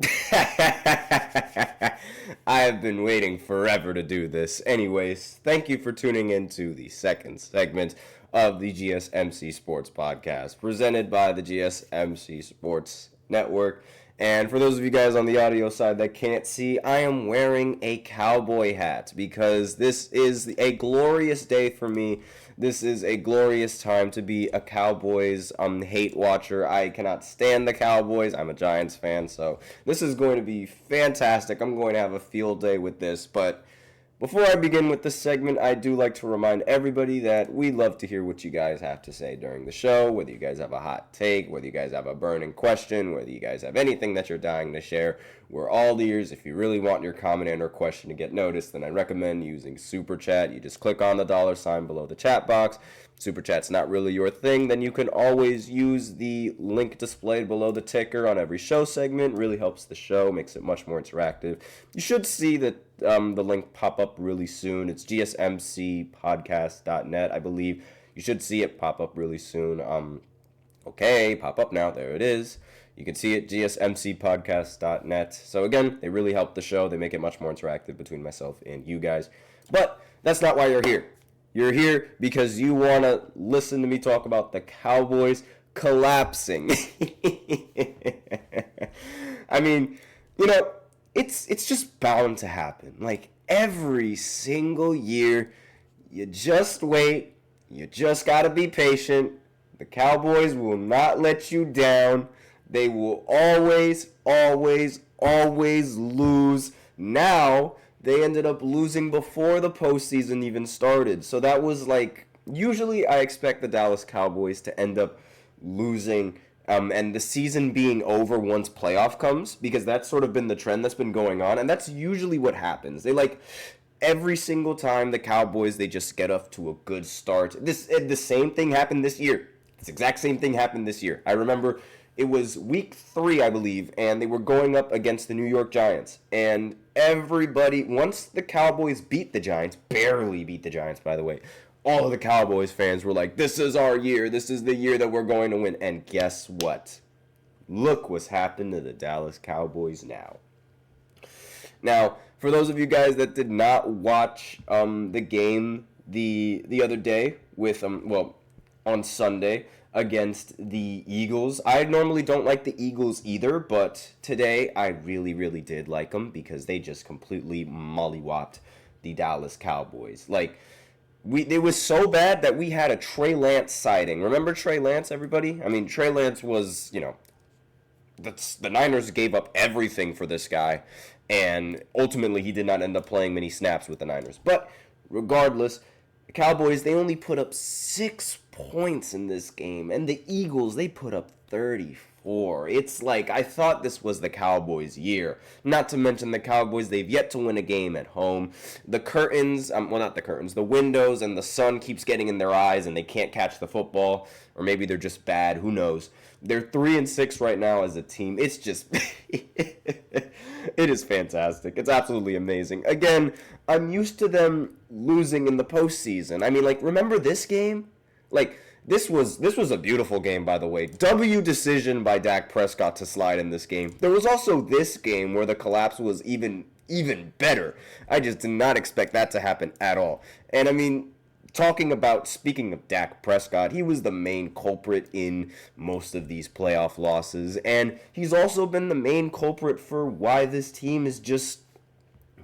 I have been waiting forever to do this. Anyways, thank you for tuning in to the second segment of the GSMC Sports Podcast, presented by the GSMC Sports Network. And for those of you guys on the audio side that can't see, I am wearing a cowboy hat because this is a glorious day for me. This is a glorious time to be a Cowboys hate watcher. I cannot stand the Cowboys. I'm a Giants fan, so this is going to be fantastic. I'm going to have a field day with this, but before I begin with this segment, I do like to remind everybody that we love to hear what you guys have to say during the show, whether you guys have a hot take, whether you guys have a burning question, whether you guys have anything that you're dying to share. We're all ears. If you really want your comment and or question to get noticed, then I recommend using Super Chat. You just click on the $sign below the chat box. Super Chat's not really your thing, then you can always use the link displayed below the ticker on every show segment. Really helps the show, makes it much more interactive. You should see that the link pop up really soon. It's gsmcpodcast.net, I believe. You should see it pop up really soon. Okay, pop up now. There it is. You can see it, gsmcpodcast.net. So again, they really help the show. They make it much more interactive between myself and you guys. But that's not why you're here. You're here because you want to listen to me talk about the Cowboys collapsing. I mean, it's just bound to happen. Like, every single year, you just wait. You just got to be patient. The Cowboys will not let you down. They will always, always, always lose. Now, they ended up losing before the postseason even started. So that was usually I expect the Dallas Cowboys to end up losing and the season being over once playoff comes, because that's sort of been the trend that's been going on, and that's usually what happens. They every single time the Cowboys, they just get off to a good start. The same thing happened this year. This exact same thing happened this year. I remember it was week 3, I believe, and they were going up against the New York Giants. And everybody, once the Cowboys beat the Giants, barely beat the Giants, by the way, all of the Cowboys fans were like, this is our year. This is the year that we're going to win. And guess what? Look what's happened to the Dallas Cowboys now. Now, for those of you guys that did not watch the game the other day with, on Sunday, against the Eagles. I normally don't like the Eagles either, but today I really, really did like them because they just completely mollywopped the Dallas Cowboys. It was so bad that we had a Trey Lance sighting. Remember Trey Lance, everybody? I mean, Trey Lance was, the Niners gave up everything for this guy, and ultimately he did not end up playing many snaps with the Niners. But regardless, the Cowboys, they only put up 6 points in this game, and the Eagles, they put up 34. It's I thought this was the Cowboys' year. Not to mention the Cowboys, they've yet to win a game at home. The curtains, not the curtains, the windows and the sun keeps getting in their eyes and they can't catch the football, or maybe they're just bad, who knows. They're 3-6 right now as a team. It's just it is fantastic. It's absolutely amazing. Again, I'm used to them losing in the postseason. I mean, remember this game? This was a beautiful game, by the way. W decision by Dak Prescott to slide in this game. There was also this game where the collapse was even better. I just did not expect that to happen at all. And I mean, speaking of Dak Prescott, he was the main culprit in most of these playoff losses, and he's also been the main culprit for why this team is just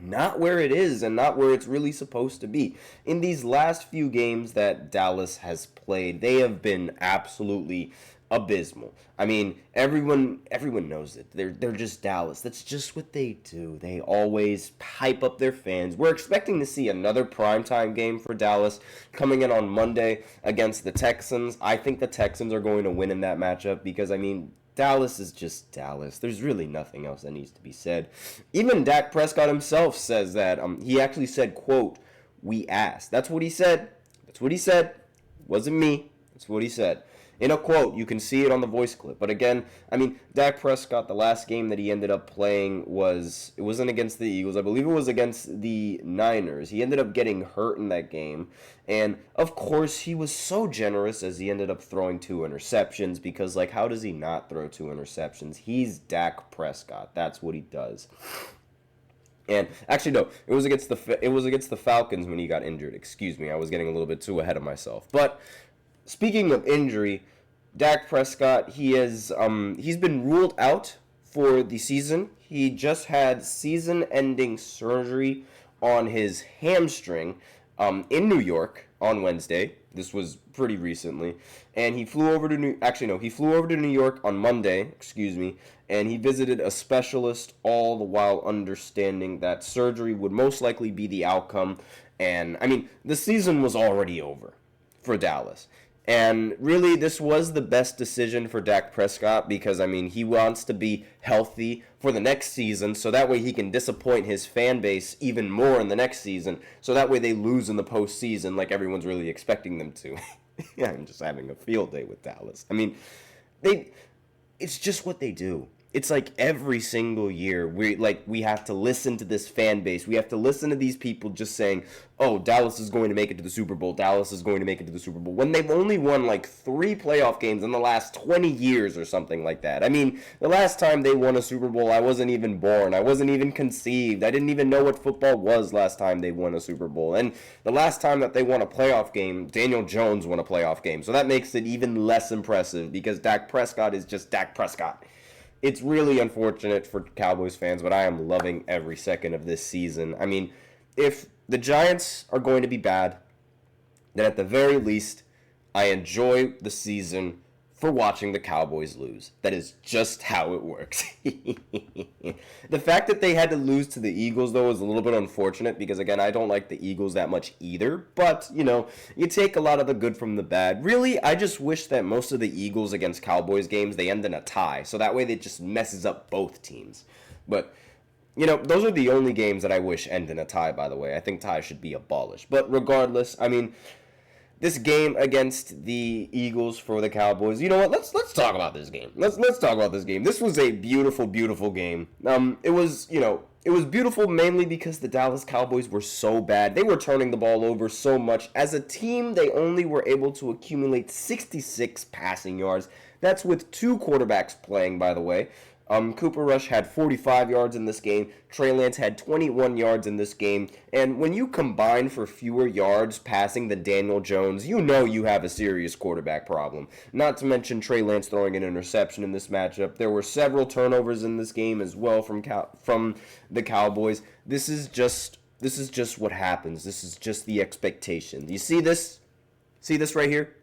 not where it is and not where it's really supposed to be. In these last few games that Dallas has played, they have been absolutely abysmal. I mean, everyone knows it. They're just Dallas. That's just what they do. They always hype up their fans. We're expecting to see another primetime game for Dallas coming in on Monday against the Texans. I think the Texans are going to win in that matchup because, I mean, Dallas is just Dallas. There's really nothing else that needs to be said. Even Dak Prescott himself says that. He actually said, quote, "We asked." That's what he said. That's what he said. Wasn't me. That's what he said. In a quote, you can see it on the voice clip. But again, I mean, Dak Prescott, the last game that he ended up playing it wasn't against the Eagles. I believe it was against the Niners. He ended up getting hurt in that game. And, of course, he was so generous as he ended up throwing 2 interceptions because, like, how does he not throw 2 interceptions? He's Dak Prescott. That's what he does. And actually, no, it was against the Falcons when he got injured. Excuse me, I was getting a little bit too ahead of myself. But speaking of injury, Dak Prescott, he's been ruled out for the season. He just had season-ending surgery on his hamstring in New York on Wednesday. This was pretty recently, and he flew over to New York on Monday, and he visited a specialist, all the while understanding that surgery would most likely be the outcome. And I mean, the season was already over for Dallas. And really, this was the best decision for Dak Prescott because, I mean, he wants to be healthy for the next season so that way he can disappoint his fan base even more in the next season so that way they lose in the postseason like everyone's really expecting them to. Yeah, I'm just having a field day with Dallas. I mean, it's just what they do. It's like every single year we have to listen to this fan base. We have to listen to these people just saying, "Oh, Dallas is going to make it to the Super Bowl. Dallas is going to make it to the Super Bowl." When they've only won like 3 playoff games in the last 20 years or something like that. I mean, the last time they won a Super Bowl, I wasn't even born. I wasn't even conceived. I didn't even know what football was last time they won a Super Bowl. And the last time that they won a playoff game, Daniel Jones won a playoff game. So that makes it even less impressive because Dak Prescott is just Dak Prescott. It's really unfortunate for Cowboys fans, but I am loving every second of this season. I mean, if the Giants are going to be bad, then at the very least, I enjoy the season for watching the Cowboys lose. That is just how it works. The fact that they had to lose to the Eagles, though, is a little bit unfortunate because, again, I don't like the Eagles that much either. But, you take a lot of the good from the bad. Really, I just wish that most of the Eagles against Cowboys games, they end in a tie. So that way it just messes up both teams. But, those are the only games that I wish end in a tie, by the way. I think ties should be abolished. But regardless, I mean, this game against the Eagles for the Cowboys. You know what? Let's talk about this game. Let's talk about this game. This was a beautiful, beautiful game. It was beautiful mainly because the Dallas Cowboys were so bad. They were turning the ball over so much. As a team, they only were able to accumulate 66 passing yards. That's with 2 quarterbacks playing, by the way. Cooper Rush had 45 yards in this game. Trey Lance had 21 yards in this game. And when you combine for fewer yards passing than Daniel Jones, you know you have a serious quarterback problem. Not to mention Trey Lance throwing an interception in this matchup. There were several turnovers in this game as well from the Cowboys. This is just what happens. This is just the expectation. You see this? See this right here?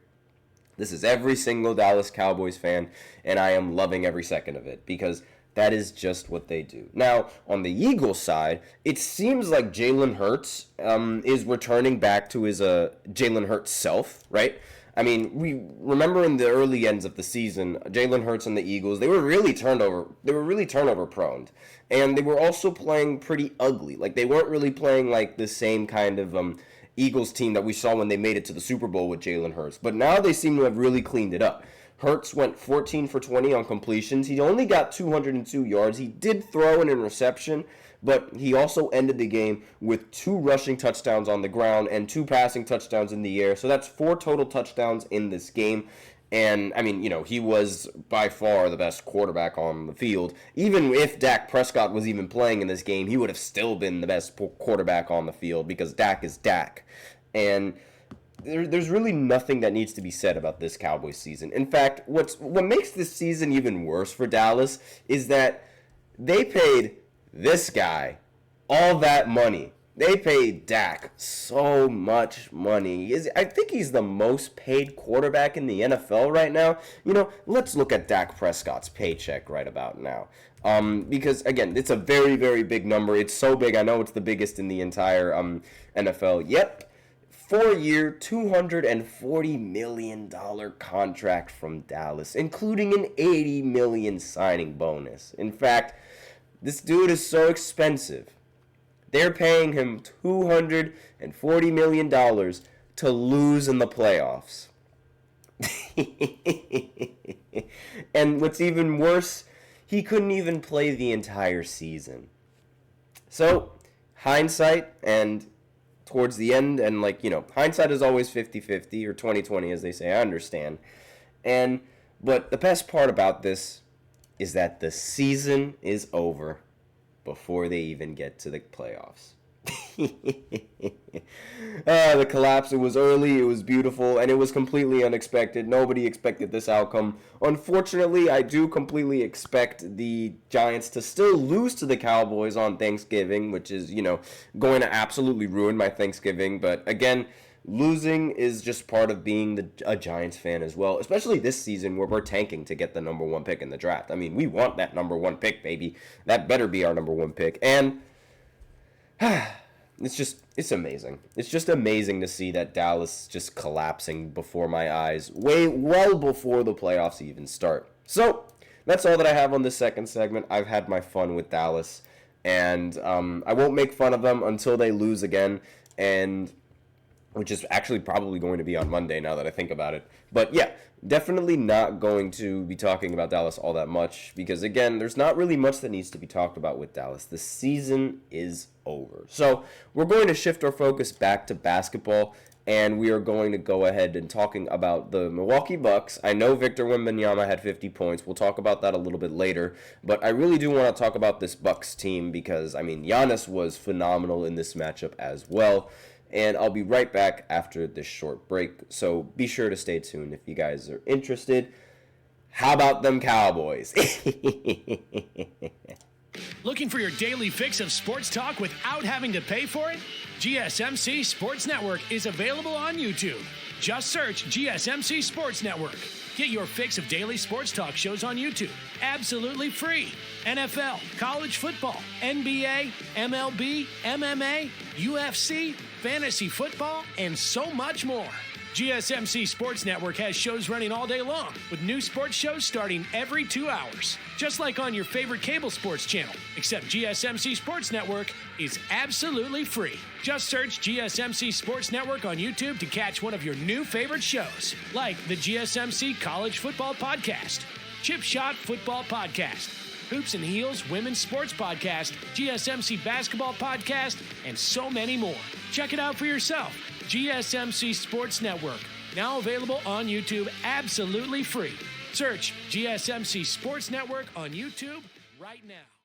This is every single Dallas Cowboys fan, and I am loving every second of it because that is just what they do. Now, on the Eagles side, it seems like Jalen Hurts is returning back to his Jalen Hurts self, right? I mean, we remember in the early ends of the season, Jalen Hurts and the Eagles, they were really turnover prone, and they were also playing pretty ugly. Like they weren't really playing like the same kind of Eagles team that we saw when they made it to the Super Bowl with Jalen Hurts. But now they seem to have really cleaned it up. Hurts went 14 for 20 on completions. He only got 202 yards. He did throw an interception, but he also ended the game with 2 rushing touchdowns on the ground and 2 passing touchdowns in the air. So that's 4 total touchdowns in this game. And, I mean, he was by far the best quarterback on the field. Even if Dak Prescott was even playing in this game, he would have still been the best quarterback on the field because Dak is Dak. And there's really nothing that needs to be said about this Cowboys season. In fact, what makes this season even worse for Dallas is that they paid this guy all that money. They paid Dak so much money. I think he's the most paid quarterback in the NFL right now. Let's look at Dak Prescott's paycheck right about now. Because, again, it's a very, very big number. It's so big, I know it's the biggest in the entire NFL. Yep, 4-year, $240 million contract from Dallas, including an $80 million signing bonus. In fact, this dude is so expensive. They're paying him $240 million to lose in the playoffs. And what's even worse, he couldn't even play the entire season. So, hindsight, and towards the end, and hindsight is always 50-50 or 20-20 as they say, I understand. But the best part about this is that the season is over before they even get to the playoffs. The collapse, it was early, it was beautiful, and it was completely unexpected. Nobody expected this outcome. Unfortunately, I do completely expect the Giants to still lose to the Cowboys on Thanksgiving, which is, going to absolutely ruin my Thanksgiving. But again, losing is just part of being a Giants fan as well, especially this season where we're tanking to get the number one pick in the draft. I mean, we want that number one pick, baby. That better be our number one pick. And it's amazing. It's just amazing to see that Dallas just collapsing before my eyes, well before the playoffs even start. So, that's all that I have on this second segment. I've had my fun with Dallas, and I won't make fun of them until they lose again, and which is actually probably going to be on Monday now that I think about it. But yeah, definitely not going to be talking about Dallas all that much because, again, there's not really much that needs to be talked about with Dallas. The season is over. So we're going to shift our focus back to basketball, and we are going to go ahead and talking about the Milwaukee Bucks. I know Victor Wembanyama had 50 points. We'll talk about that a little bit later, but I really do want to talk about this Bucks team because, Giannis was phenomenal in this matchup as well. And I'll be right back after this short break, so be sure to stay tuned if you guys are interested. How about them Cowboys? Looking for your daily fix of sports talk without having to pay for it? GSMC Sports Network is available on YouTube. Just search GSMC Sports Network. Get your fix of daily sports talk shows on YouTube, absolutely free. NFL, college football, NBA, MLB, MMA, UFC, fantasy football, and so much more. GSMC Sports Network has shows running all day long, with new sports shows starting every 2 hours. Just like on your favorite cable sports channel, except GSMC Sports Network is absolutely free. Just search GSMC Sports Network on YouTube to catch one of your new favorite shows, like the GSMC College Football Podcast, Chip Shot Football Podcast, Hoops and Heels Women's Sports Podcast, GSMC Basketball Podcast, and so many more. Check it out for yourself. GSMC Sports Network, now available on YouTube absolutely free. Search GSMC Sports Network on YouTube right now.